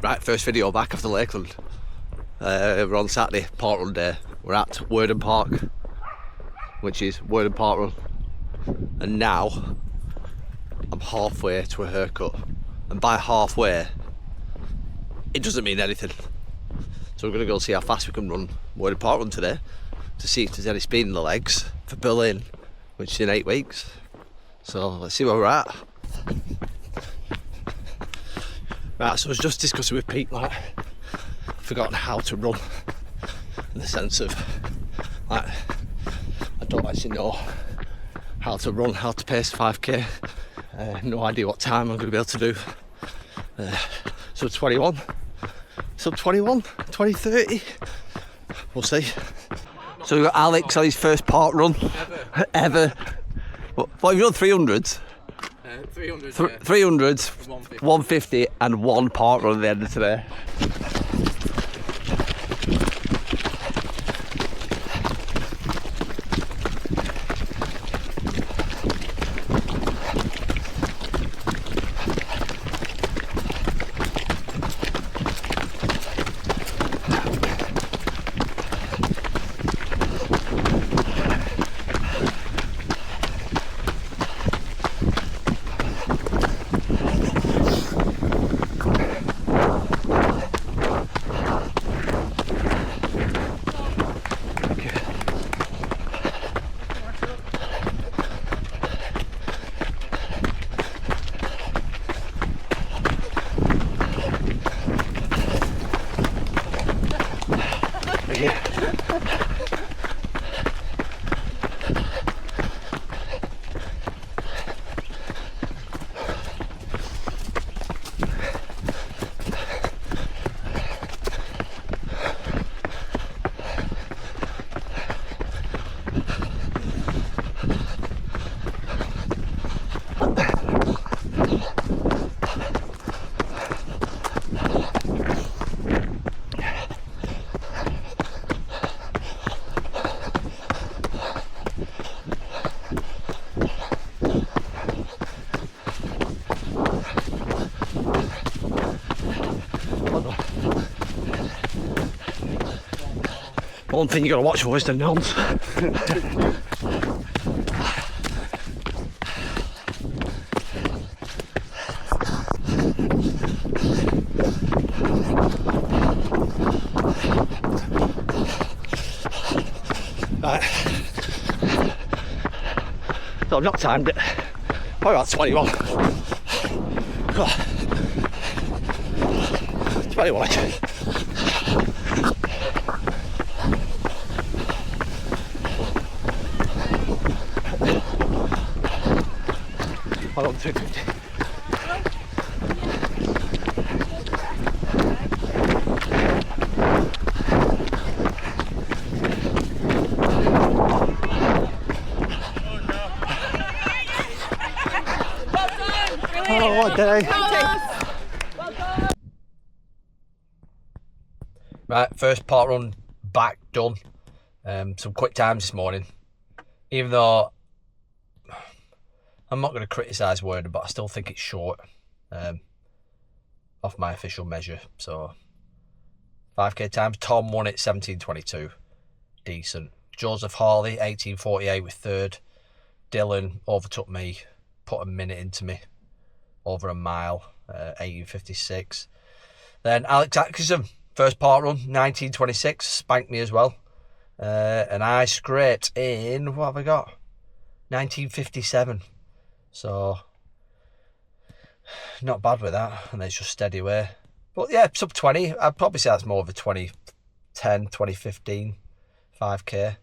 Right, first video back after Lakeland. We're on Saturday, Park Run day. We're at Warden Park, which is Warden Park Run. And now, I'm halfway to a haircut. And by halfway, it doesn't mean anything. So we're going to go see how fast we can run Warden Park Run today, to see if there's any speed in the legs for Berlin, which is in 8 weeks. So let's see where we're at. Right, so I was just discussing with Pete, like, I've forgotten how to run, in the sense of, like, I don't actually know how to run, how to pace 5k, no idea what time I'm going to be able to do. Sub 21, sub 21, 2030, we'll see. So we've got Alex on his first park run ever. What have you done, 300s? 300s, 150 and one park run at the end of today. One thing you got to watch for is the gnomes. Right. So I've not timed it. Probably about 21. 21. Hold on, 250. Oh, what day. Right, first park run back done. Some quick times this morning. Even though I'm not going to criticise Warden, but I still think it's short off my official measure. So 5k times. Tom won it 17:22, decent. Joseph Harley 18:48 with third. Dylan overtook me, put a minute into me, over a mile, 18:56. Then Alex Atkinson, first park run 19:26, spanked me as well, and I scraped in, what have I got, 19:57. So, not bad with that, and it's just steady away. But yeah, sub 20, I'd probably say that's more of a 2010, 2015, 5k,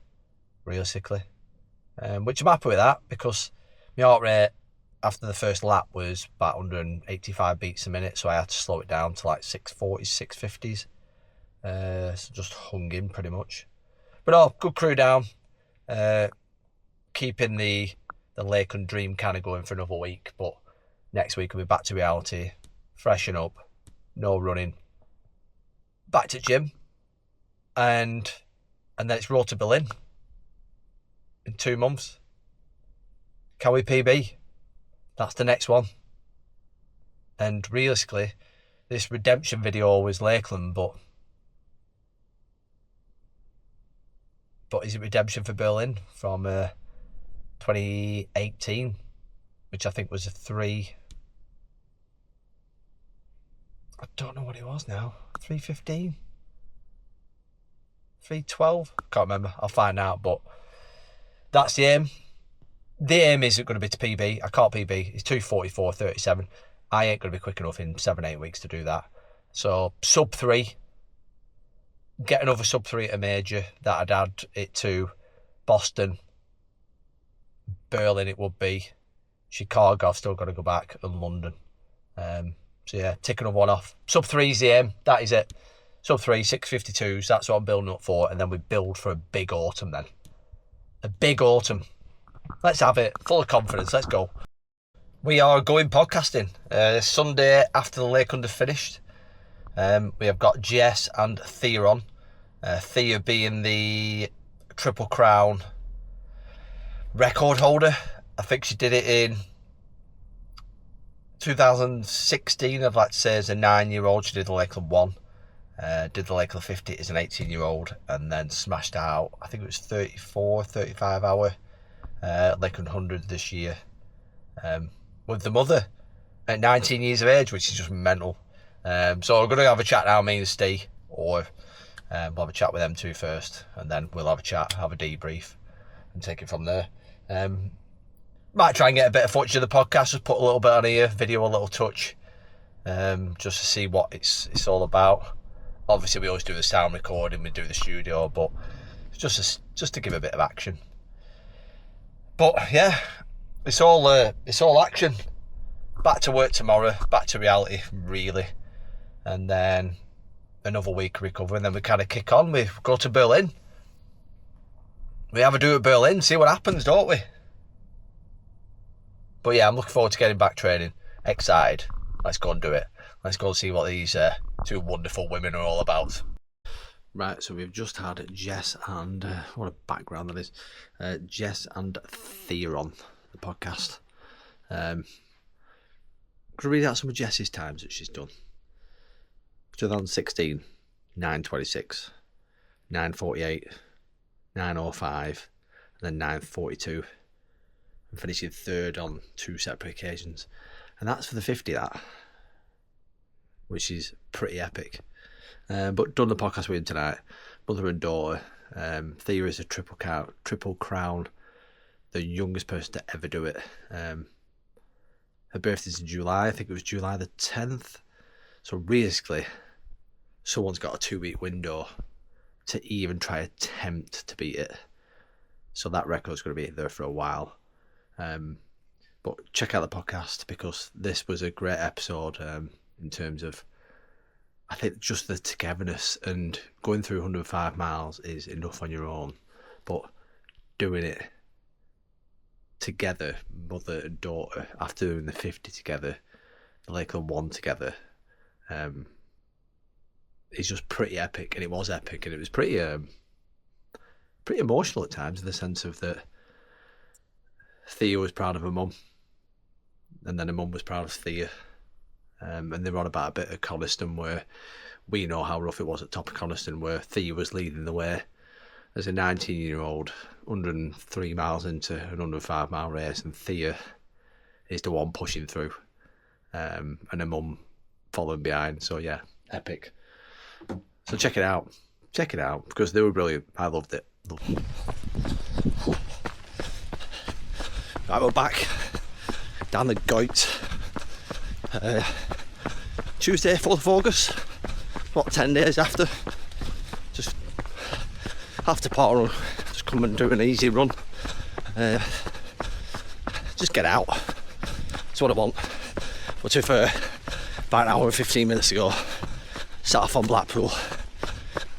realistically. Which I'm happy with that, because my heart rate after the first lap was about 185 beats a minute, so I had to slow it down to like 640s, 650s. So just hung in pretty much. But oh, good crew down. Keeping the Lakeland dream kind of going for another week, but next week we'll be back to reality, freshen up, no running, back to gym, and then it's road to Berlin in 2 months. Can we PB? That's the next one. And realistically, this redemption video was Lakeland, but is it redemption for Berlin from 2018, which I think was a 3. I don't know what it was now. 3:15, 3:12. Can't remember. I'll find out. But that's the aim. The aim isn't going to be to PB. I can't PB. It's 2:44:37. I ain't going to be quick enough in 7-8 weeks to do that. So sub 3. Get another sub 3 at a major. That I'd add it to Boston, Berlin. It would be Chicago. I've still got to go back, and London. So yeah, tick another one off. Sub 3's the aim. That is it. Sub 3, 6:52s. That's what I'm building up for, and then we build for a big autumn. Then a big autumn. Let's have it. Full of confidence. Let's go. We are going podcasting. Sunday after the Lakeland have finished. We have got Jess and Thea on. Thea being the Triple Crown record holder. I think she did it in 2016. I'd like to say as a 9-year-old. She did the Lakeland 1. Did the Lakeland 50 as an 18-year-old. And then smashed out, I think it was 35 hour Lakeland 100 this year. With the mother at 19 years of age, which is just mental. So we're going to have a chat now, me and Steve, or we'll have a chat with them two first, and then we'll have a chat, have a debrief, and take it from there. Might try and get a bit of footage of the podcast, just put a little bit on here, video a little touch, just to see what it's all about. Obviously, we always do the sound recording, we do the studio, but it's just to give a bit of action. But yeah, it's all action. Back to work tomorrow, back to reality, really. And then another week recovery, and then we kind of kick on. We go to Berlin. We have a do at Berlin, see what happens, don't we? But yeah, I'm looking forward to getting back training. Excited. Let's go and do it. Let's go and see what these two wonderful women are all about. Right, so we've just had Jess and, what a background that is, Jess and Thea on the podcast. Could I read out some of Jess's times that she's done? 2016, 9:26, 9:48, 9:05, and then 9:42, and finishing third on 2 separate occasions. And that's for the 50, that, which is pretty epic. But done the podcast with him tonight, mother and daughter. Thea is a triple crown, the youngest person to ever do it. Her birthday's in July. I think it was July the 10th. So realistically, someone's got a 2-week window to even try attempt to beat it. So that record's going to be there for a while. But check out the podcast, because this was a great episode in terms of, I think, just the togetherness, and going through 105 miles is enough on your own. But doing it together, mother and daughter, after doing the 50 together, the Lakeland 1 together, is just pretty epic. And it was epic, and it was pretty emotional at times, in the sense of that Thea was proud of her mum, and then her mum was proud of Thea, and they were on about a bit of Coniston, where we know how rough it was at top of Coniston, where Thea was leading the way as a 19-year-old, 103 miles into an 105-mile race, and Thea is the one pushing through, and her mum following behind. So yeah, epic. So check it out, because they were brilliant. I loved it. Right, we're back down the Goit. Tuesday, 4th of August, what, 10 days after. Just after part run, just come and do an easy run. Just get out, that's what I want. But if about an hour and 15 minutes ago, sat off on Blackpool,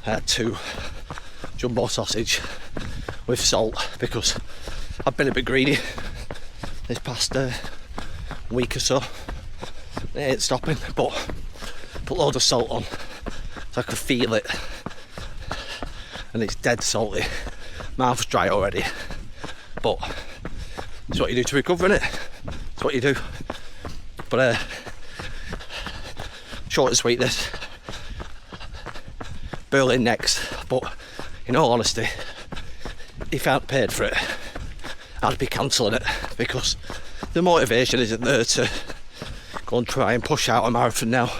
I had 2 jumbo sausage with salt, because I've been a bit greedy this past week or so. It ain't stopping, but put loads of salt on so I could feel it, and it's dead salty. Mouth's dry already, but it's what you do to recover, innit? It's what you do. But short and sweet this. Berlin next, but in all honesty, if I hadn't paid for it, I'd be cancelling it, because the motivation isn't there to go and try and push out a marathon now.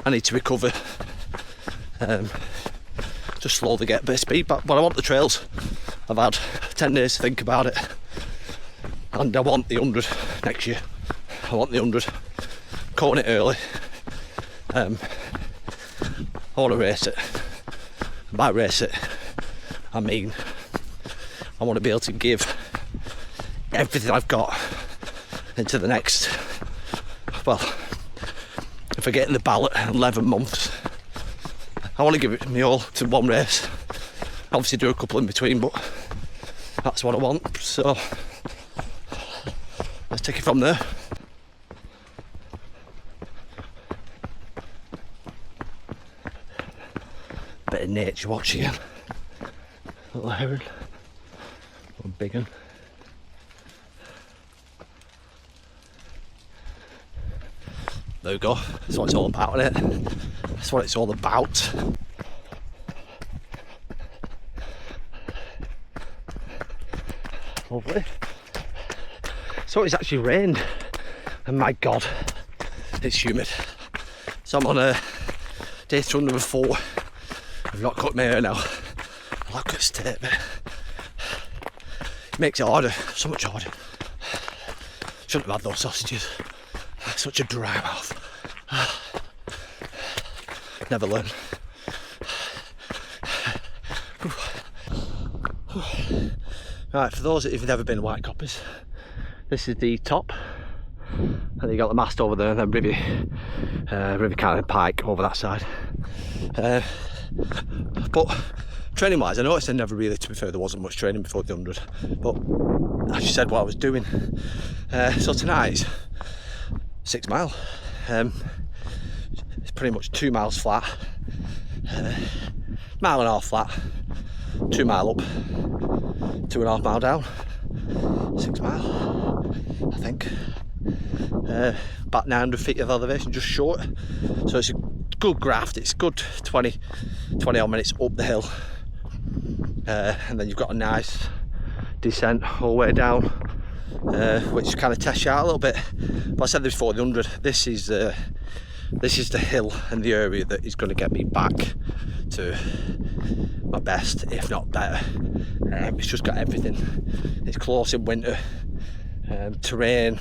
I need to recover, just slowly get a bit of speed back. But I want the trails. I've had 10 days to think about it, and I want the 100 next year. I want the 100, cutting it early. I want to race it. And by race it, I mean I want to be able to give everything I've got into the next, well, if I get in the ballot in 11 months, I want to give it me all to one race. Obviously do a couple in between, but that's what I want. So let's take it from there. Bit of nature watch again. Little heron, little big one. There we go. That's what it's all about, isn't it? That's what it's all about. Lovely. So it's actually rained, and my God, it's humid. So I'm on a day 204. I've not cut my hair now. Look at the state of it. It makes it harder, so much harder. Shouldn't have had those sausages. Such a dry mouth. Never learn. Right, for those who've never been White Coppers, this is the top, and then you got the mast over there, and then River Cannon Pike over that side. But training wise, I noticed I never really, to be fair, there wasn't much training before the 100, but I just said what I was doing. So tonight's 6 mile. It's pretty much 2 miles flat, mile and a half flat, 2 mile up, 2.5 mile down, 6 mile, I think. About 900 feet of elevation, just short. So it's a good graft. It's good 20 odd minutes up the hill, and then you've got a nice descent all the way down, which kind of tests you out a little bit. But I said this before, the 100, this is the hill and the area that is going to get me back to my best, if not better. It's just got everything. It's close in winter. Terrain,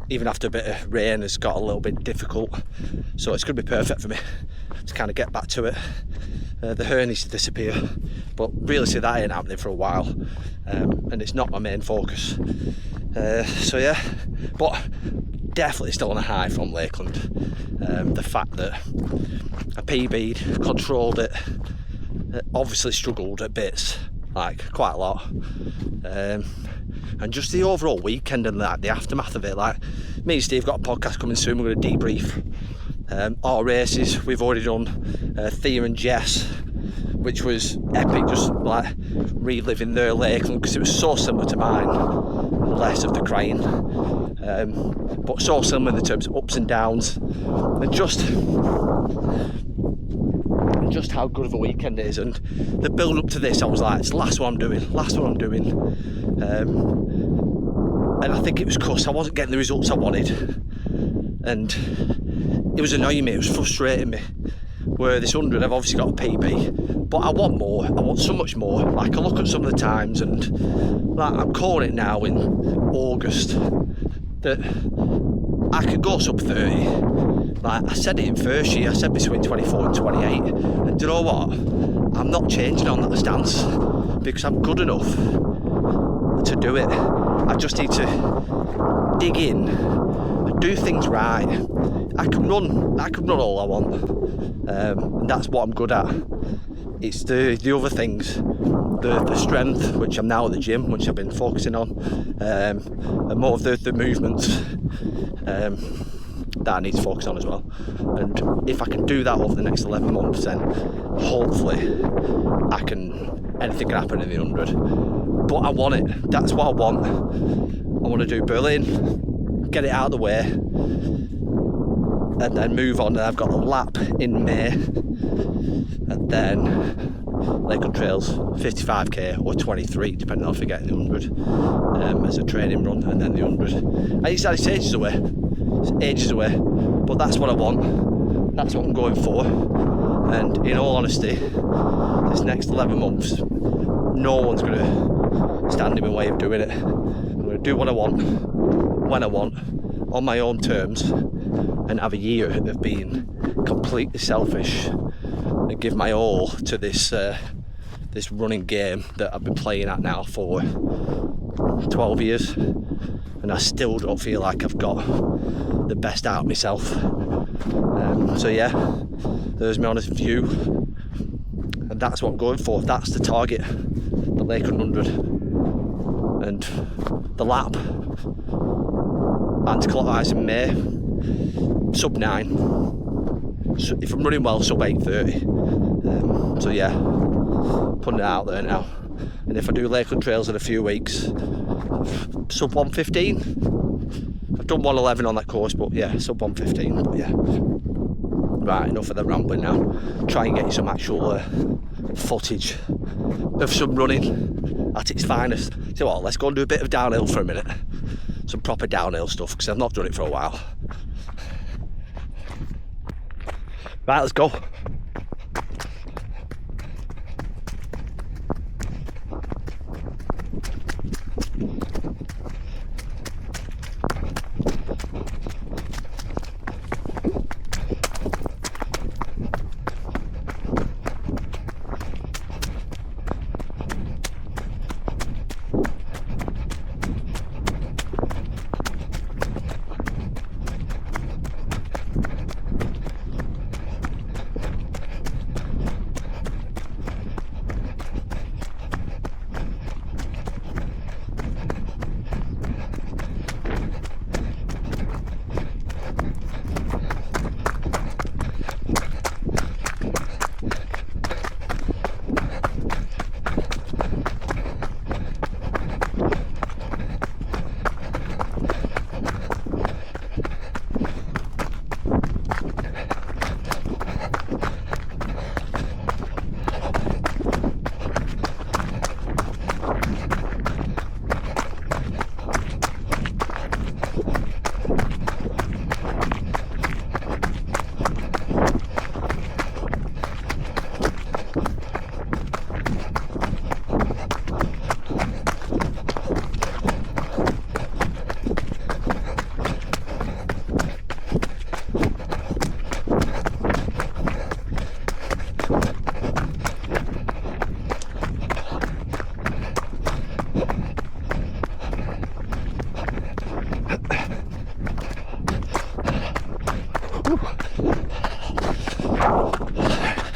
even after a bit of rain, has got a little bit difficult, so it's going to be perfect for me to kind of get back to it. The hair needs to disappear, but realistically that ain't happening for a while, and it's not my main focus. So yeah, but definitely still on a high from Lakeland. The fact that I PB'd, controlled it, obviously struggled at bits, like quite a lot, and just the overall weekend and the aftermath of it. Like, me and Steve got a podcast coming soon. We're going to debrief our races. We've already done Thea and Jess, which was epic, just like reliving their Lakeland, because it was so similar to mine, less of the crying, but so similar in the terms of ups and downs, and just how good of a weekend it is. And the build up to this, I was like, it's the last one I'm doing, and I think it was because I wasn't getting the results I wanted, and it was annoying me, it was frustrating me. Where this 100, I've obviously got a PB, but I want more. I want so much more. Like, I look at some of the times, and like, I'm calling it now in August that I could go sub 30. Like, I said it in first year, I said between 24 and 28, and do you know what? I'm not changing on that stance, because I'm good enough to do it. I just need to dig in and do things right. I can run all I want, and that's what I'm good at. It's the other things, the strength, which I'm now at the gym, which I've been focusing on, and more of the movements that I need to focus on as well. And if I can do that over the next 11 months, then hopefully anything can happen in the 100. But I want it. That's what I want. I want to do Berlin, get it out of the way, and then move on. And I've got a lap in May, and then Lakeland Trails 55k or 23, depending on if I get the 100 as a training run, and then the 100. And it's ages away. It's ages away, but that's what I want. That's what I'm going for. And in all honesty, this next 11 months, no one's going to stand in my way of doing it. I'm going to do what I want, when I want, on my own terms, and have a year of being completely selfish and give my all to this this running game that I've been playing at now for 12 years, and I still don't feel like I've got the best out of myself. So yeah, there's my honest view, and that's what I'm going for. That's the target, the Lakeland 100 and the lap, anti-clockwise in May, sub 9. So if I'm running well, sub 8:30. So yeah, putting it out there now. And if I do Lakeland Trails in a few weeks, sub 1:15. I've done 1:11 on that course, but yeah, sub 1:15. But yeah, right, enough of the rambling now. Try and get you some actual footage of some running at its finest. So what, let's go and do a bit of downhill for a minute. Some proper downhill stuff, because I've not done it for a while. Right, let's go.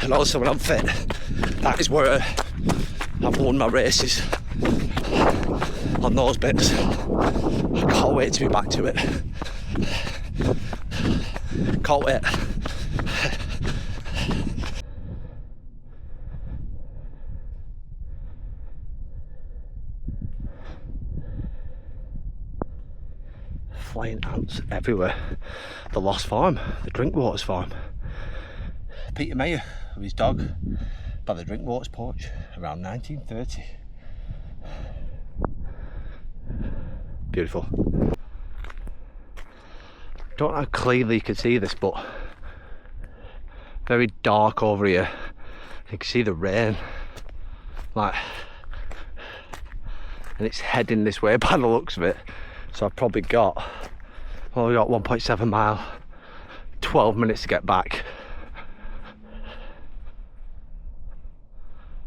And also when I'm fit, that is where I've won my races, on those bits. I can't wait to be back to it. Can't wait. Flying ants everywhere. The Lost Farm, the Drinkwaters Farm. Peter Mayer with his dog by the Drinkwaters porch around 1930. Beautiful. Don't know how clearly you can see this, but very dark over here. You can see the rain, like, and it's heading this way by the looks of it. So I've probably got, well, we got 1.7 mile, 12 minutes to get back.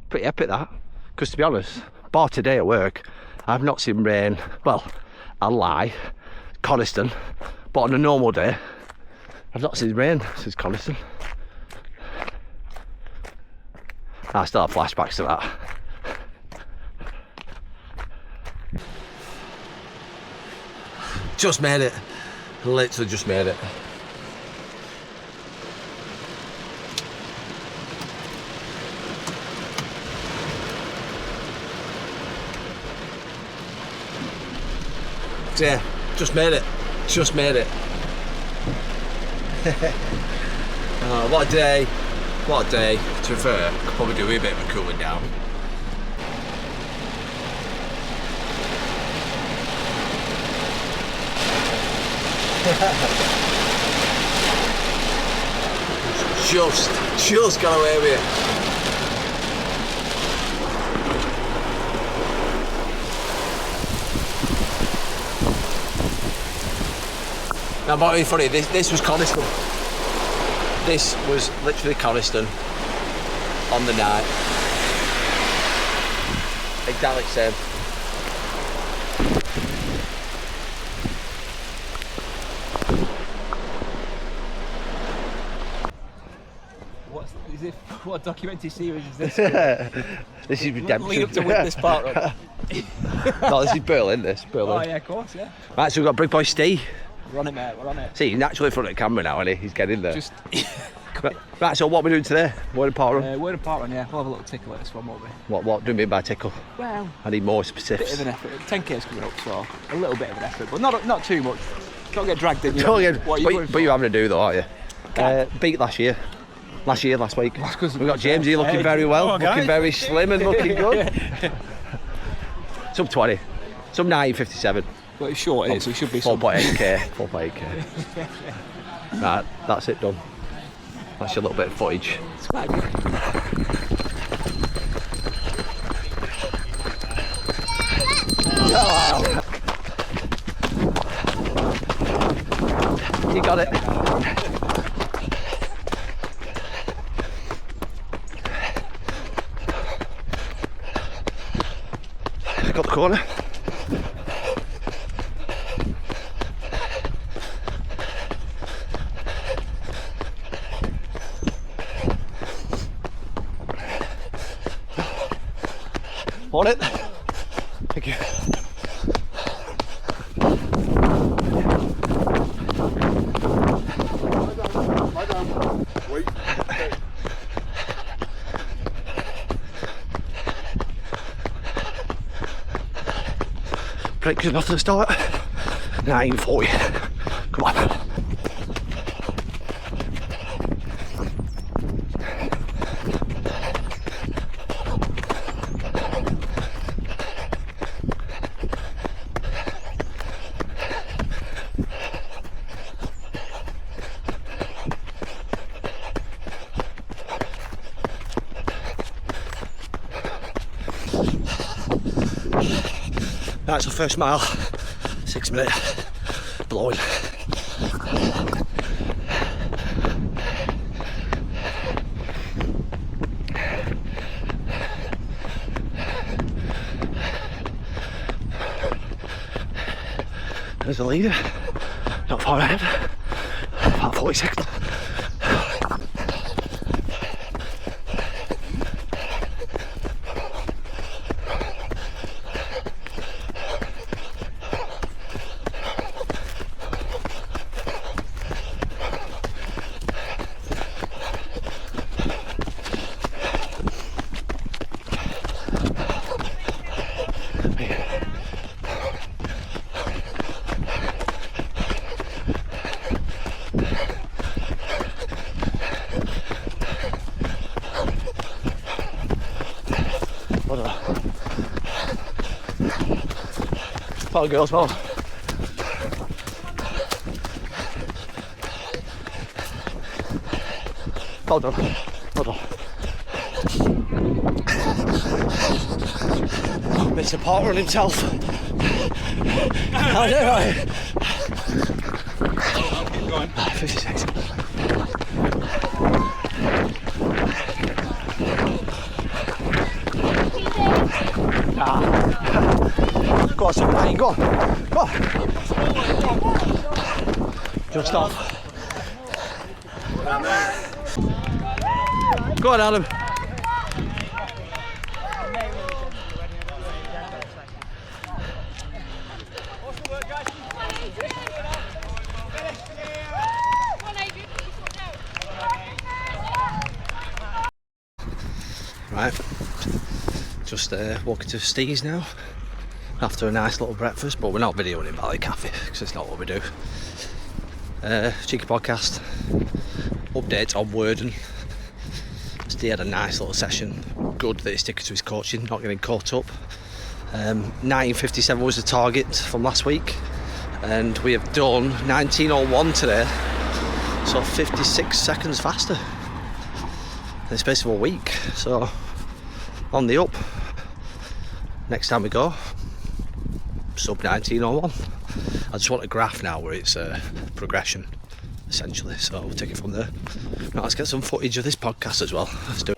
Pretty epic that, because to be honest, bar today at work, I've not seen rain. Well, I'll lie, Coniston, but on a normal day, I've not seen rain since Coniston. I still have flashbacks to that. Just made it. Literally just made it. Yeah, just made it. Just made it. What a day. What a day. To be fair, could probably do with a bit of a cooling down. just got away with it. Now, but it's funny, this was Coniston. This was literally Coniston on the night. Exactly the same. What documentary series is this? This is Redemption. Lead up to Witness Park Run. No, this is Berlin, Berlin. Oh yeah, of course, yeah. Right, so we've got Big Boy Steve. We're on it, mate, we're on it. See, he's naturally in front of the camera now, isn't he? He's getting there. Just... Right, so what are we doing today? Warden Park Run? Warden Park Run, yeah. We'll have a little tickle at this one, won't we? What do you mean by tickle? Well... I need more A specifics. bit of an effort. 10k's coming up, so a little bit of an effort, but not too much. Don't get dragged in. Don't get, what are you going but you're having to do though, aren't you? Beat last week. We've got James here looking very well, looking very slim and looking good. Sub 20, sub 9:57. But it's short, so it should be 4.8k. 4.8k. Right, that's it done. That's your little bit of footage. It's quite good. You got it. Got the corner. On it. Thank you. Breaks enough to start. 9:40. Come on. That's the first mile, 6 minutes, blowing. There's the leader, not far ahead, about 40 seconds. Follow girls, follow. Well done, well done. Mr. Park Run himself. I know, right? I'll keep going. 56. Go on, stop lying, go on. Go on. Just stop. Go on, Adam. Right, just walking to Steve's now after a nice little breakfast, but we're not videoing in Valley Cafe because it's not what we do. Cheeky podcast. Update on Warden. Steve had a nice little session. Good that he's sticking to his coaching, not getting caught up. 19:57 was the target from last week, and we have done 19:01 today, so 56 seconds faster in the space of a week. So on the up. Next time we go, sub 19:01. I just want a graph now where it's a progression, essentially. So we'll take it from there. Now let's get some footage of this podcast as well. Let's do it.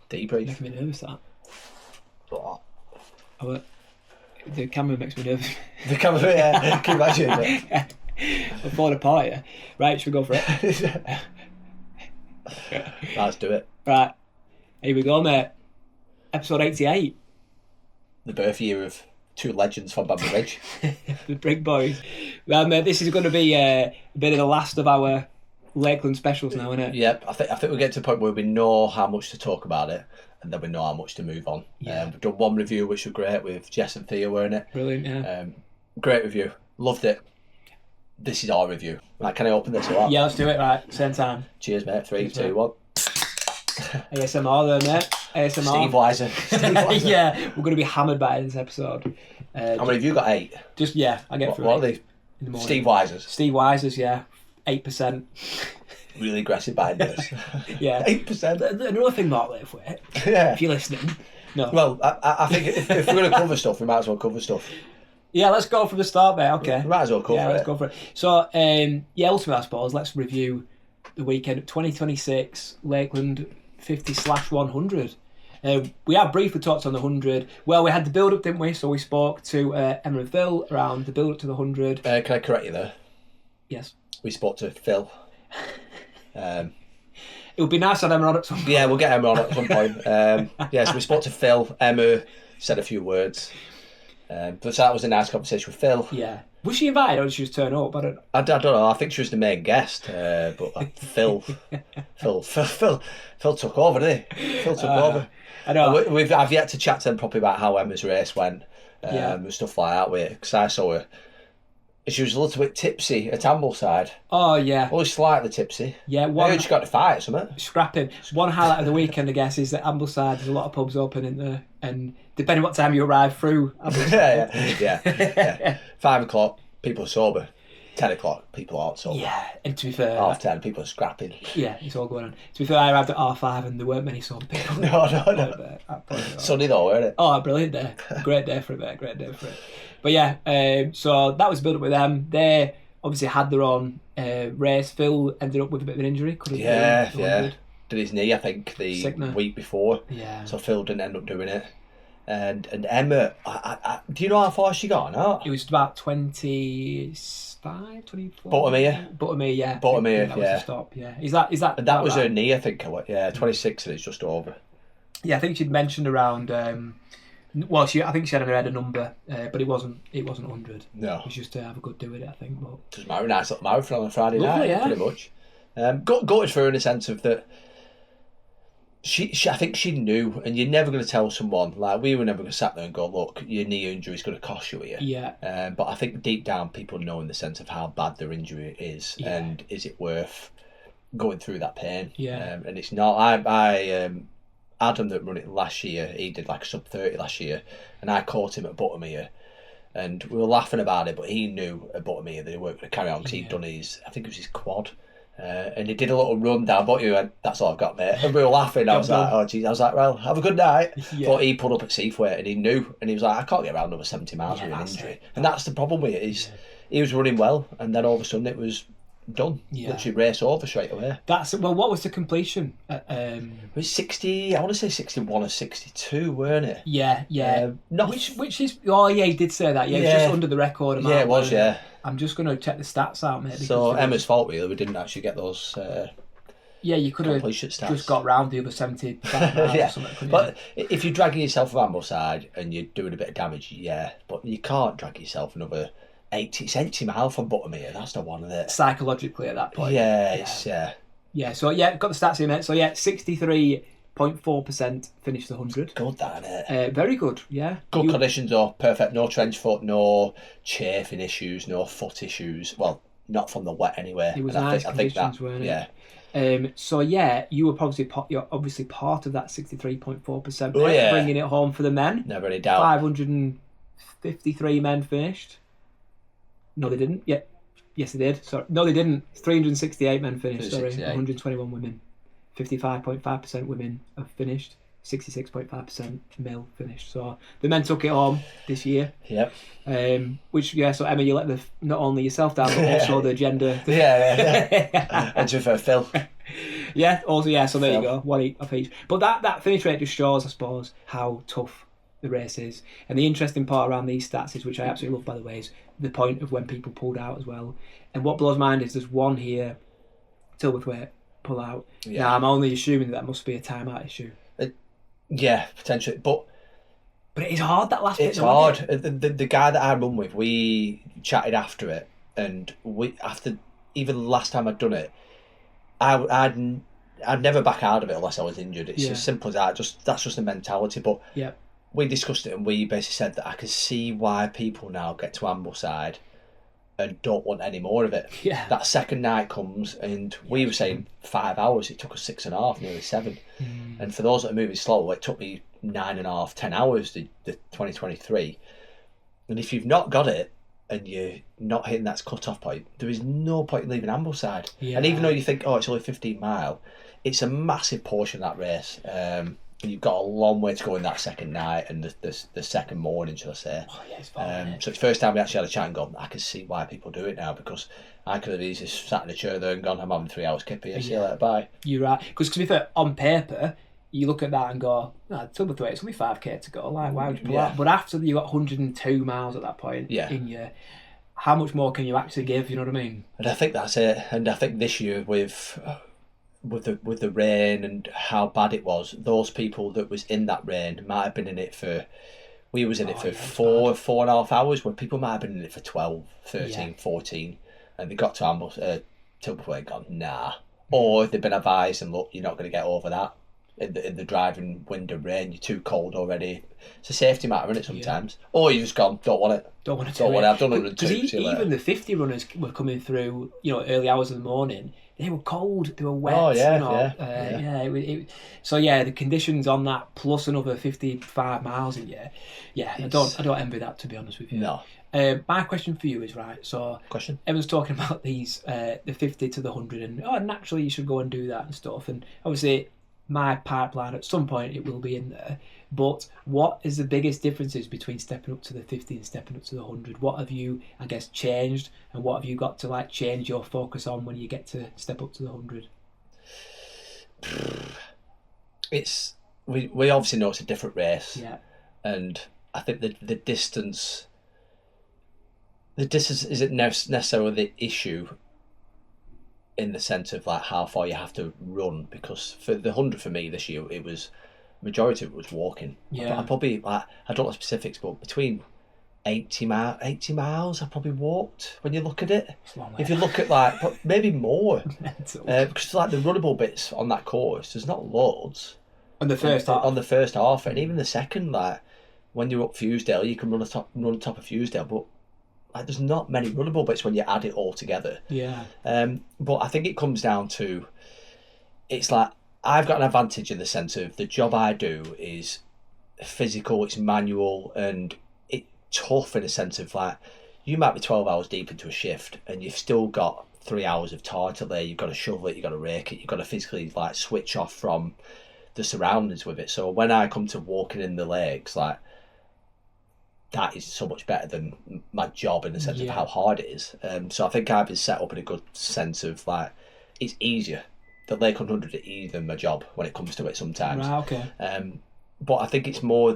Debrief. Making me nervous, that. What? The camera makes me nervous. The camera, yeah. Can you imagine it? I'm falling apart here. Right, should we go for it? Let's do it. Right, here we go, mate. Episode 88. The birth year of two legends from Bamber Ridge. The Brig Boys. Well, mate, this is going to be a bit of the last of our Lakeland specials now, isn't it? Yep, I think we'll get to the point where we know how much to talk about it, and then we know how much to move on. Yeah. We've done one review which was great with Jess and Thea, weren't it? Brilliant, yeah. Great review. Loved it. This is our review. Right, can I open this up? Yeah, let's do it, right. Same time. Cheers, mate. 3, Cheers, 2, mate. 1. ASMR there, mate. ASMR. Steve Weiser. Yeah, we're going to be hammered by this episode. How many have you got? 8? Just, yeah, I get through What are it they? in the morning. Steve Weisers. Steve Weiser's, yeah. 8%. Really aggressive behind this. Yeah. 8%. Another thing, Mark Lakeland, Yeah. if you're listening. No. Well, I think if we're going to cover stuff, we might as well cover stuff. Yeah, let's go from the start, mate. Okay. We might as well cover Let's it. go for it. So, ultimately, I suppose, let's review the weekend of 2026 Lakeland 50/100. We have briefly talked on the 100. Well, we had the build-up, didn't we? So we spoke to Emma and Phil around the build-up to the 100. Can I correct you there? Yes. We spoke to Phil. It would be nice to have Emma on at some point. Yeah, we'll get Emma on at some point. So we spoke to Phil. Emma said a few words. But so that was a nice conversation with Phil. Yeah. Was she invited or did she just turn up? I don't know. I don't know. I think she was the main guest. But Phil took over, didn't he? Phil took over. I know. I've yet to chat to them properly about how Emma's race went. And stuff like that. Because I saw her. She was a little bit tipsy at Ambleside. Oh, yeah. Only slightly tipsy. Yeah, I heard she got to fight or something. Scrapping. One highlight of the weekend, I guess, is that Ambleside, there's a lot of pubs open in there, and depending what time you arrive through Ambleside. yeah. 5 o'clock, people are sober. 10 o'clock, people aren't sober. Yeah, and to be fair... 10:30, people are scrapping. Yeah, it's all going on. To be fair, I arrived at R5 and there weren't many sober people. No. Sunny though, weren't it? Oh, brilliant day. Great day for it, mate. Great day for it. But yeah, so that was built up with them. They obviously had their own race. Phil ended up with a bit of an injury. Yeah. Did his knee, I think, the week before. Yeah. So Phil didn't end up doing it. And Emma, do you know how far she got or not? It was about 25, 24. Bottomere, yeah. Bottomere, that was the stop, yeah. Is that and that was her knee, I think. Yeah, 26 and it's just over. Yeah, I think she'd mentioned around... I think she had in her head a number, but it wasn't 100. No. It was just to have a good do with it, I think. But... It was a nice little marathon on a Friday Lovely, night, yeah. pretty much. Gutted for her in the sense of that she I think she knew, and you're never going to tell someone, like we were never going to sat there and go, look, your knee injury is going to cost you here. Yeah. But I think deep down people know in the sense of how bad their injury is, and is it worth going through that pain? Yeah. And it's not. I Adam that run it last year, he did like a sub 30 last year, and I caught him at Bottomere, and we were laughing about it, but he knew at Bottomere that he weren't going to carry on because he'd done his, I think it was his quad. And he did a little run down, but he went, that's all I've got, mate. And we were laughing. I was like, oh, geez. I was like, well, have a good night. Yeah. But he pulled up at Seathwaite and he knew. And he was like, I can't get around another 70 miles with an injury. And that's the problem with it. He was running well, and then all of a sudden it was done. Yeah. Literally race over straight away. What was the completion? It was 60, I want to say 61 or 62, weren't it? Yeah. Which is... Oh, yeah, he did say that. Yeah, it was just under the record amount. Yeah, it was, yeah. I'm just going to check the stats out, mate. So Emma's fault, really. We didn't actually get those you could have completion stats. just got round the other 70 miles or something. But if you're dragging yourself from Ambleside and you're doing a bit of damage, but you can't drag yourself another 80 miles from Bottomere. That's not one of it. Psychologically at that point. Yeah. So got the stats here, mate. So 63.4% finished the 100. Good, that, innit? Very good, yeah. Good conditions though, perfect. No trench foot, no chafing issues, no foot issues. Well, not from the wet anyway. It was and nice I think conditions, that, weren't it? yeah. So yeah, you were you're obviously part of that 63.4%. Oh, yeah. Bringing it home for the men. Never any doubt. 553 men finished. No, they didn't. Yeah, yes, they did. Sorry, no, they didn't. 368 men finished. Sorry, 121 women. 55.5% women have finished. 66.5% male finished. So the men took it home this year. Yep. Which, yeah, so Emma, you let not only yourself down, but also the gender. Yeah. And to Phil. Yeah, also, yeah, so there you go. One of each. But that finish rate just shows, I suppose, how tough the race is. And the interesting part around these stats is, which I absolutely love, by the way, is the point of when people pulled out as well. And what blows my mind is there's one here, Tilberthwaite, pull out. Yeah. Now, I'm only assuming that must be a timeout issue. Yeah, potentially, but it is hard, that last bit. It's hard. The guy that I run with, we chatted after it, and after even the last time I'd done it, I'd never back out of it unless I was injured. It's as simple as that. That's just the mentality. But we discussed it, and we basically said that I can see why people now get to Ambleside and don't want any more of it. Yeah. That second night comes, and we were saying 5 hours. It took us 6.5, nearly 7. And for those that are moving slow, it took me 9.5, 10 hours, the 2023. And if you've not got it and you're not hitting that cut-off point, there is no point in leaving Ambleside. Yeah. And even though you think, it's only 15 mile, it's a massive portion of that race. You've got a long way to go in that second night and the second morning, shall I say. Oh, yeah, it's fine, so it's the first time we actually had a chat and gone, I can see why people do it now, because I could have easily sat in a chair there and gone, I'm having 3 hours kip here, see you later, bye. You're right. Because to be fair, on paper, you look at that and go, Tilberthwaite, it's only 5k to go. Like, why would you pull out? But after you got 102 miles at that point in your, how much more can you actually give? You know what I mean? And I think that's it. And I think this year with the rain and how bad it was, those people that was in that rain might have been in it for, we was in it for 4.5 hours, when people might have been in it for 12, 13, 14, and they got to Tilberthwaite and gone, nah. Or they've been advised and look, you're not going to get over that in the driving wind and rain, you're too cold already. It's a safety matter, isn't it, sometimes? Or you've just gone, don't want it. Don't want it. I've done 102. Because even the 50 runners were coming through, early hours of the morning. They were cold, they were wet. Oh, yeah, So the conditions on that plus another 55 miles a year. Yeah, I don't envy that, to be honest with you. No. My question for you is, right, so everyone's talking about these, the 50 to the 100, and naturally you should go and do that and stuff. And obviously my pipeline, at some point it will be in there. But what is the biggest differences between stepping up to the 50 and stepping up to the 100? What have you, I guess, changed, and what have you got to change your focus on when you get to step up to the 100? It's we obviously know it's a different race, and I think the distance isn't necessarily the issue in the sense of how far you have to run, because for the 100 for me this year, it was majority of it was walking. I probably I don't know specifics, but between 80 miles I probably walked when you look at it. If you look at maybe more, because the runnable bits on that course, there's not loads on the first half, and even the second, when you're up Fusedale, you can run top of Fusedale, but there's not many runnable bits when you add it all together. But I think it comes down to, it's I've got an advantage in the sense of the job I do is physical, it's manual, and it's tough in a sense of you might be 12 hours deep into a shift and you've still got 3 hours of tar to lay. You've got to shovel it, you've got to rake it, you've got to physically switch off from the surroundings with it. So when I come to walking in the lakes, that is so much better than my job in the sense of how hard it is. So I think I've been set up in a good sense of it's easier. The Lakeland 100 is easier than my job when it comes to it sometimes. Right, okay. But I think it's more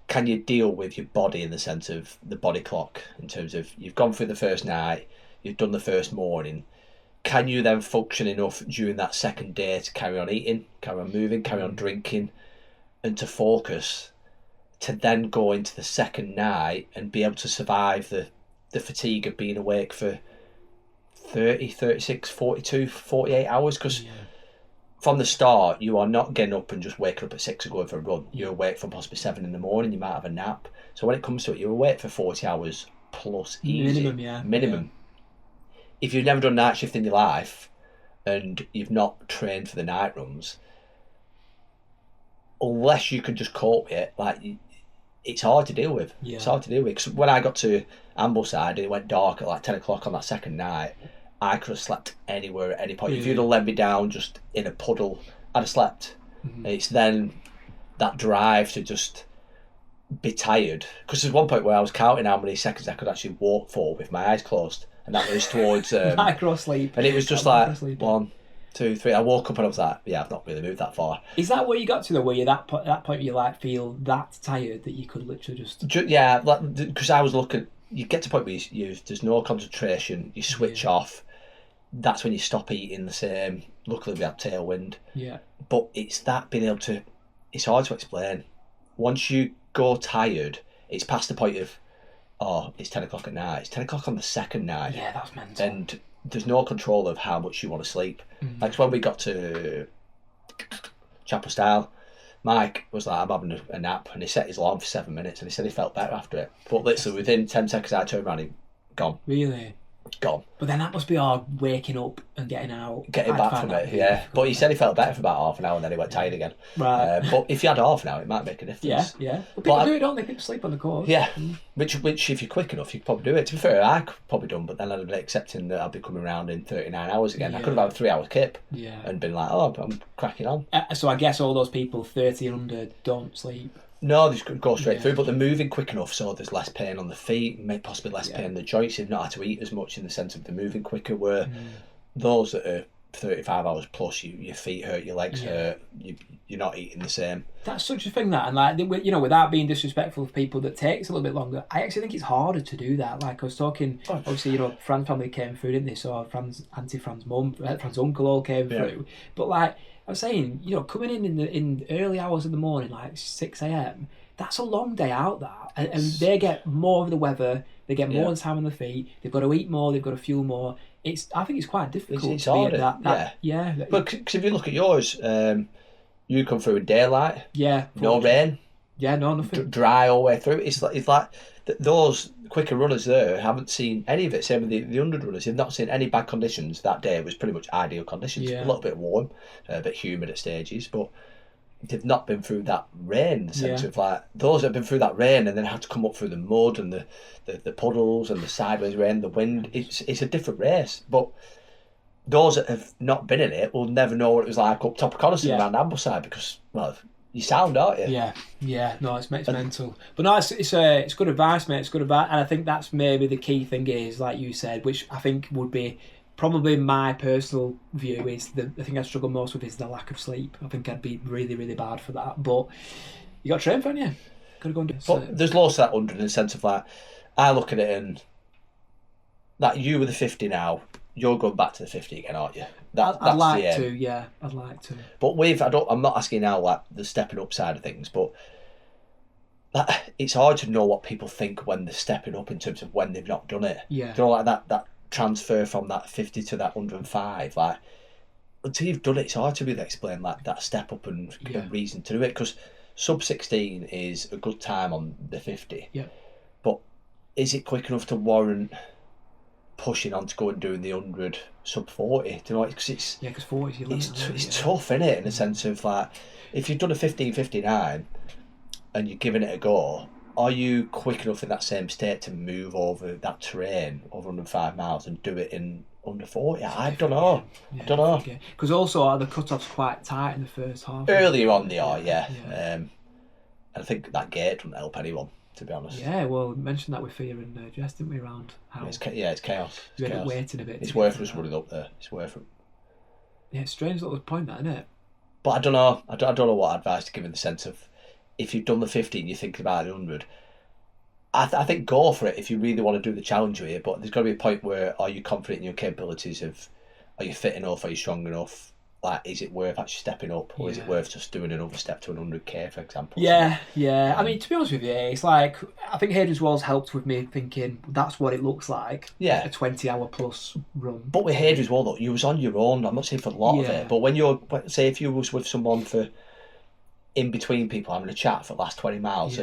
can you deal with your body in the sense of the body clock, in terms of you've gone through the first night, you've done the first morning. Can you then function enough during that second day to carry on eating, carry on moving, carry on drinking, and to focus, to then go into the second night and be able to survive the fatigue of being awake for 30, 36, 42, 48 hours, because from the start you are not getting up and just waking up at 6 and going for a run. You're awake from possibly 7 in the morning, you might have a nap. So when it comes to it, you're awake for 40 hours plus easy. Minimum. if you've never done night shift in your life and you've not trained for the night runs, unless you can just cope with it, like, it's hard to deal with. Yeah. It's hard to deal with. Because when I got to Ambleside and it went dark at like 10 o'clock on that second night, I could have slept anywhere at any point. Yeah. If you'd have let me down just in a puddle, I'd have slept. Mm-hmm. It's then that drive to just be tired. Because there's one point where I was counting how many seconds I could actually walk for with my eyes closed. And that was towards... micro sleep. And it was just like, 1, 2, 3. I woke up and I was like, yeah, I've not really moved that far. Is that where you got to, though, where you that point where you like feel that tired that you could literally just... Yeah, because I was looking... You get to a point where there's no concentration, you switch off. That's when you stop eating the same. Luckily, we had tailwind. Yeah. But it's that being able to... It's hard to explain. Once you go tired, it's past the point of, oh, it's 10 o'clock at night. It's 10 o'clock on the second night. Yeah, that's mental. And there's no control of how much you want to sleep. Like when we got to Chapel Style, Mike was like, I'm having a nap, and he set his alarm for 7 minutes, and he said he felt better after it. But literally within 10 seconds I turned around, he gone. Really? Gone. But then that must be hard waking up and getting out. Getting back from it, yeah. But he said he felt better for about half an hour and then he went tired again. Right. But if you had half an hour, it might make a difference. Yeah. Well, people do it, don't they? People sleep on the course. Yeah. Which if you're quick enough, you could probably do it. To be fair, I could probably done, but then I'd be accepting that I'd be coming around in 39 hours again. Yeah. I could have had a 3 hour kip and been like, oh, I'm cracking on. So I guess all those people 30 and under don't sleep. No, they just go straight through, but they're moving quick enough so there's less pain on the feet, maybe possibly less pain in the joints. You've not had to eat as much in the sense of they're moving quicker, where those that are 35 hours plus, your feet hurt, your legs hurt, you're not eating the same. That's such a thing, that, and like, you know, without being disrespectful of people, that takes a little bit longer. I actually think it's harder to do that. Like I was talking, obviously, you know, Fran's family came through, didn't they? So Auntie Fran's mum, Fran's uncle all came through. But like I was saying, you know, coming in the early hours of the morning, like 6 a.m, that's a long day out, that, and they get more of the weather, they get more time on their feet, they've got to eat more, they've got to fuel more. I think it's quite difficult. It's to be harder, at that. But because if you look at yours, you come through in daylight, no rain, no nothing, dry all the way through. It's like those quicker runners there haven't seen any of it. Same with the 100 runners, you've not seen any bad conditions. That day it was pretty much ideal conditions. A little bit warm, a bit humid at stages, but they've not been through that rain, in the sense of like those that have been through that rain and then had to come up through the mud and the puddles and the sideways rain, the wind. It's a different race. But those that have not been in it will never know what it was like up top of Coniston around Ambleside, because, well, you sound, aren't you? No, it's mental. But no, it's good advice, mate. It's good advice, and I think that's maybe the key thing is, like you said, which I think would be probably my personal view, is the thing I struggle most with is the lack of sleep. I think I'd be really, really bad for that. But you got to train for it, you got to go and do it. But there's lots of that 100 in the sense of like, I look at it and like, you with the 50 now, you're going back to the 50 again, aren't you? I'd like to, I'd like to. But I'm not asking now like the stepping up side of things, but it's hard to know what people think when they're stepping up in terms of when they've not done it. Yeah. You know, like that transfer from that 50 to that 105, like, until you've done it, it's hard to really explain like that step up and reason to do it, because sub 16 is a good time on the 50. Yeah. But is it quick enough to warrant pushing on to go and doing the 100 sub 40? Do you know, because 40 is your limit, it's tough, isn't it, in the sense of like, if you've done a 15:59 and you're giving it a go, are you quick enough in that same state to move over that terrain over 105 miles and do it in under 40? I don't know. I don't know. Because also are the cut-offs quite tight in the first half? Earlier on they are, and I think that gate doesn't help anyone, to be honest. Yeah, well, we mentioned that with Fear and Jess, didn't we, around how... It's chaos. You end up waiting a bit. It's worth us running up there. It's worth it. Yeah, it's a strange little point, that, isn't it? But I don't know. I don't know what advice to give in the sense of, if you've done the 50 and you're thinking about the 100, I think go for it if you really want to do the challenge here. But there's got to be a point where, are you confident in your capabilities of, are you fit enough, are you strong enough? Like, is it worth actually stepping up, or is it worth just doing another step to an 100k, for example? I mean, to be honest with you, it's like, I think Hadrian's Wall's helped with me thinking that's what it looks like. A 20-hour plus run. But with Hadrian's Wall, though, you was on your own. I'm not saying for a lot of it, but when you're, say, if you was with someone for in between people having a chat for the last 20 miles,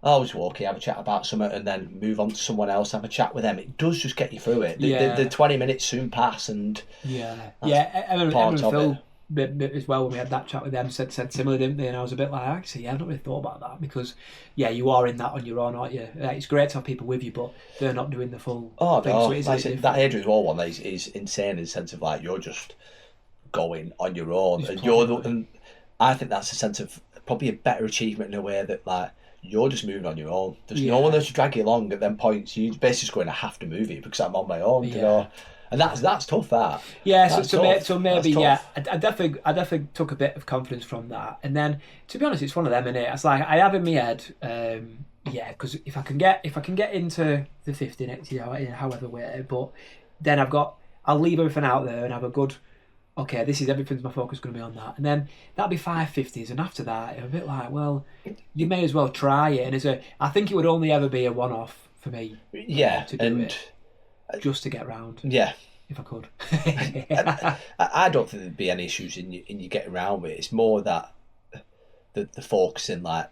always walking, have a chat about something, and then move on to someone else, have a chat with them. It does just get you through it. The 20 minutes soon pass, and Emma part and of Phil it. bit as well when we had that chat with them said similar, didn't they? And I was a bit like, actually, I've not really thought about that because, you are in that on your own, aren't you? It's great to have people with you, but they're not doing the full thing. No, So it is like I a bit said, that different. Adrian's Wall one is insane in the sense of like you're just going on your own, Just and plodding on. and I think that's a sense of probably a better achievement in a way that like you're just moving on your own. There's no one there to drag you along at them points. You basically just going, I have to move it because I'm on my own, you know. And that's tough. That So, that's tough. so maybe That's tough. I definitely took a bit of confidence from that, and then to be honest, it's one of them, innit? It's like I have in my head, because if I can get into the 50 next year, however way, but then I'll leave everything out there and have a good. Okay, this is everything's my focus going to be on that, and then that'll be 550s, and after that, it's a bit like, well, you may as well try it, and I think it would only ever be a one-off for me, to do it, just to get round. Yeah, if I could. I don't think there'd be any issues in you getting around with it. It's more that the focusing, like,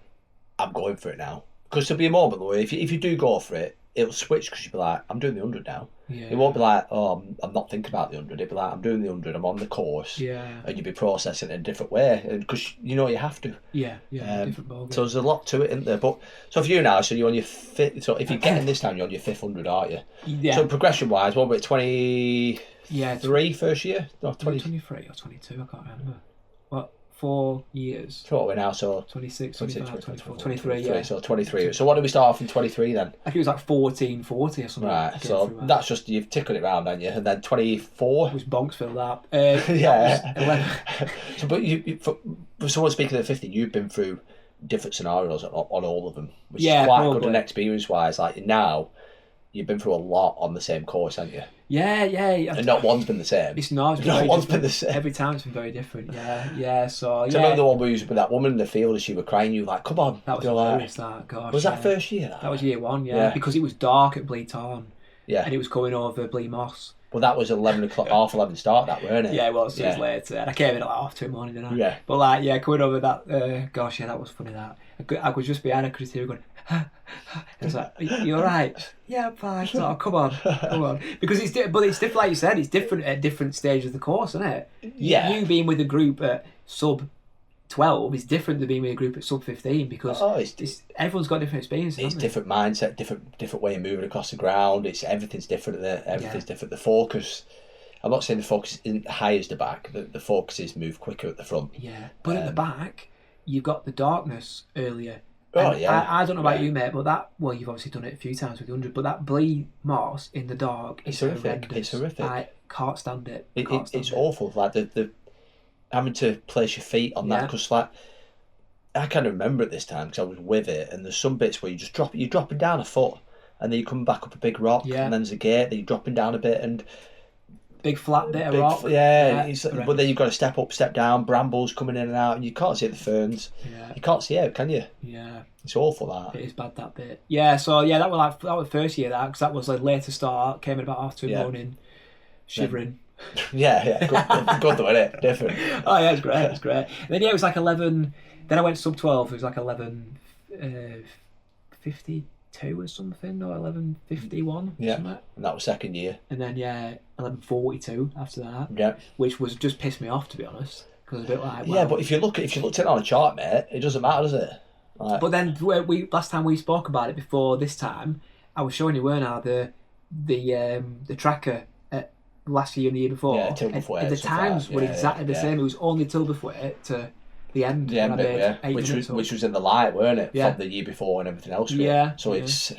I'm going for it now. Because there'll be a moment where if you do go for it, it'll switch because you'll be like, I'm doing the 100 now. Yeah. It won't be like, oh, I'm not thinking about the 100. It'll be like, I'm doing the 100, I'm on the course. Yeah. And you'll be processing it in a different way. Because you know you have to. Yeah, different ballgame. So there's a lot to it, isn't there? But so for you now, so you're on your fifth. So if you're getting this time, you're on your fifth 100, aren't you? Yeah. So progression wise, what about 23 first year? No, 23 or 22, I can't remember. What, 4 years? So what are we now? So 26, 25, 24, 23, 23, yeah. So 23. So what do we start off in 23 then? I think it was like 1440 or something. Right, so that's just, you've tickled it round, haven't you? And then 24. It was bonks filled up. Yeah. So, but for someone speaking of 50, you've been through different scenarios on all of them, which is quite good and experience-wise. Like now, you've been through a lot on the same course, haven't you? Yeah. And not one's been the same. It's not. Not one's been the same. Every time it's been very different. Yeah. So I remember the one where you was with that woman in the field and she was crying. You were like, "Come on!" That was hilarious. That gosh. Was that first year? That was year one. Yeah, because it was dark at Bleed Tarn. Yeah. And it was going over Blee Moss. Well, that was 11 o'clock, half 11 start, that weren't it? Yeah, well, it was later. And I came in at like 2 in the morning, didn't I? Yeah. But like, coming over that, that was funny. That I was just behind her because he was going. It's like, you all right? Yeah, I'm fine. So, come on. Because it's different, like you said, it's different at different stages of the course, isn't it? Yeah. You being with a group at sub 12 is different than being with a group at sub 15 because everyone's got different experiences. It's different mindset, different way of moving across the ground. Everything's different. Everything's different. The focus. I'm not saying the focus isn't high as the back. The focus is move quicker at the front. Yeah, but at the back, you've got the darkness earlier. Oh, yeah. I don't know about you, mate, but you've obviously done it a few times with the 100, but that Blee Moss in the dark is horrific. It's horrific. I can't stand it. It's awful. Like the having to place your feet on that, because like I can remember at this time because I was with it, and there's some bits where you're dropping down a foot, and then you come back up a big rock, and then there's a gate, then you're dropping down a bit, and big flat bit of rock. But then you've got to step up, step down, brambles coming in and out, and you can't see the ferns. Yeah. You can't see out, can you? Yeah. It's awful, that. It is bad, that bit. Yeah, so that was first year, because that was a later start, came in about 2 in the morning, shivering. Yeah. Good though, isn't it? Different. Oh yeah, it's great. And then it was like 11, then I went sub 12, it was like 11:52 or something, or 11:51. Yeah, and that was second year. And then 11:42 after that. Yeah, which was just pissed me off, to be honest, because a bit like but if you looked at it on a chart, mate, it doesn't matter, does it? Like, but then last time we spoke about it before this time, I was showing you, weren't I, the tracker at last year and the year before. Yeah, Tilbury. And the times were exactly the same. It was only Tilbury to the end. The end bit, which was in the light, weren't it? Yeah. From the year before and everything else. Yeah. So it's,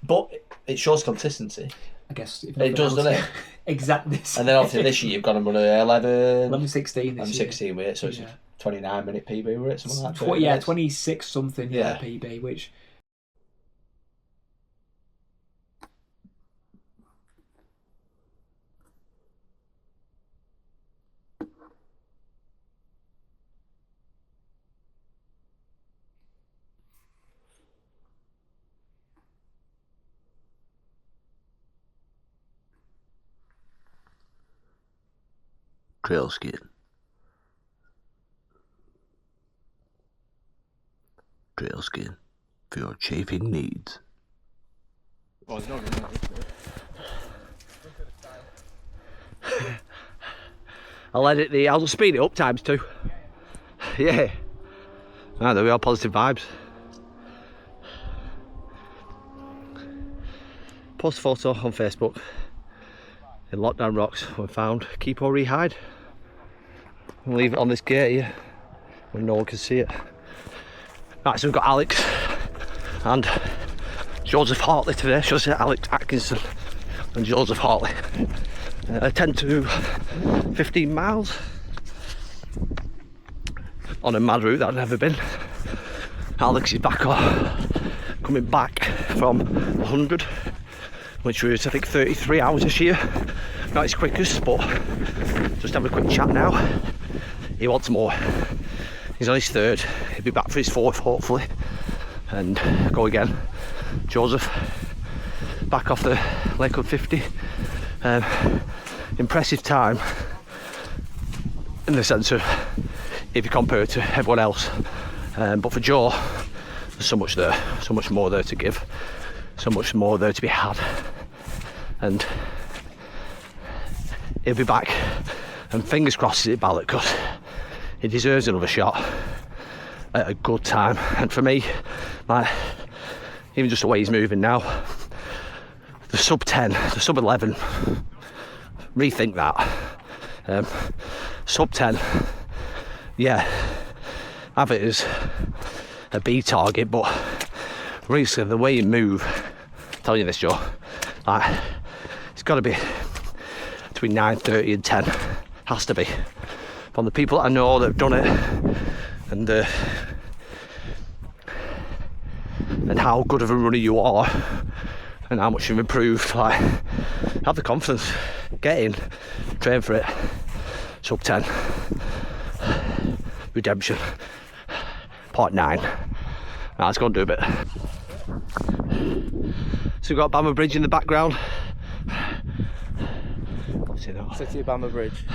but it shows consistency. I guess it does, doesn't it? Exactly. And then obviously this year you've got to run 11:16 this year. 16 with it, so it's a 29-minute PB, were it? Something like that. 26 something PB, which. Trail skiing. for your chafing needs. I'll speed it up ×2. Yeah. Ah, there we are, positive vibes. Post a photo on Facebook. In lockdown rocks, when found, keep or rehide. We'll leave it on this gate here, when no one can see it. Right, so we've got Alex and Joseph Hartley today. Should I say Alex Atkinson and Joseph Hartley. 10 to 15 miles on a mad route that I've never been. Alex is coming back from 100, which was I think 33 hours this year. Not his quickest, but just having a quick chat now. He wants more. He's on his 3rd. He'll be back for his 4th hopefully, and go again. Joseph back off the Lakeland 50. Impressive time in the sense of if you compare it to everyone else, but for Joe there's so much there, so much more there to give, so much more there to be had, and he'll be back, and fingers crossed he's at ballot because he deserves another shot at a good time. And for me, like, even just the way he's moving now, the sub 10, the sub 11, rethink that. Sub 10, yeah, have it as a B target, but recently the way you move, I'm telling you this, Joe, like, it's got to be between 9:30 and 10, has to be. From the people that I know that have done it, and how good of a runner you are, and how much you've improved, like, have the confidence, get in, train for it. Sub 10, redemption, part 9. Right, let's go and do a bit. So we've got Bama Bridge in the background. What's it now? City of Bama Bridge.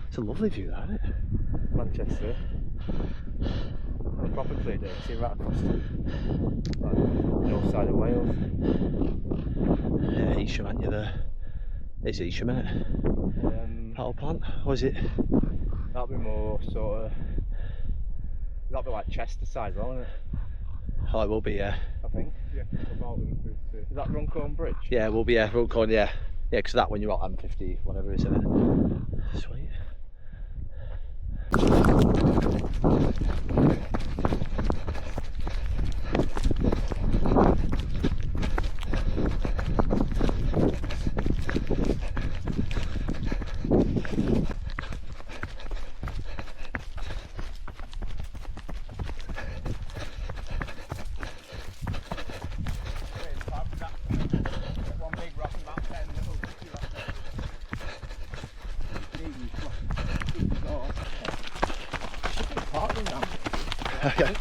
It's a lovely view, that, isn't it? Manchester. On a proper clear day, see right across the north side of Wales. Yeah, Isham, aren't you there? It's Isham, isn't it? Power plant, or is it? That'll be more sort of. That'll be like Chester side, won't it? Oh, it will be, yeah. I think. Yeah. Is that Runcorn Bridge? Yeah, it will be, yeah. Runcorn, yeah. Yeah, because that one you're on M50, whatever, isn't it? Sweet.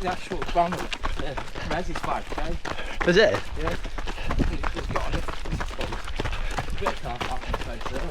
The actual van, res is 5k. Is it? Yeah. It's got a bit of car parking space there.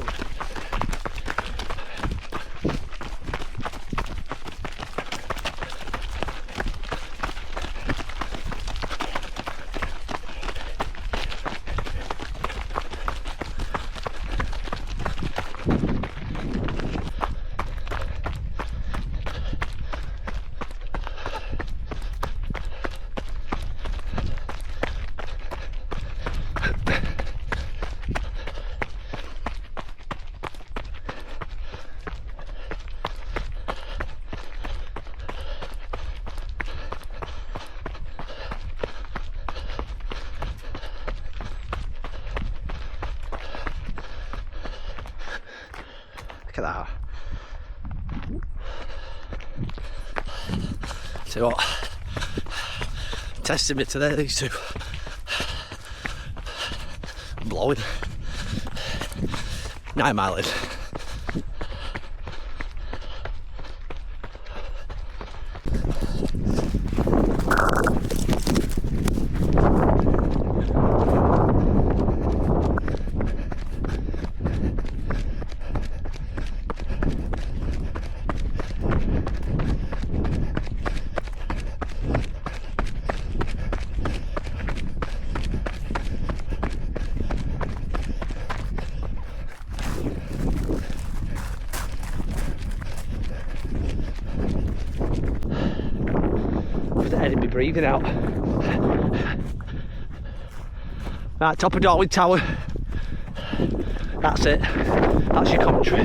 Look at that. See what? Testing me today, these two. I'm blowing. 9 mile in. getting me breathing out. Right, top of Darwin Tower. That's it. That's your commentary.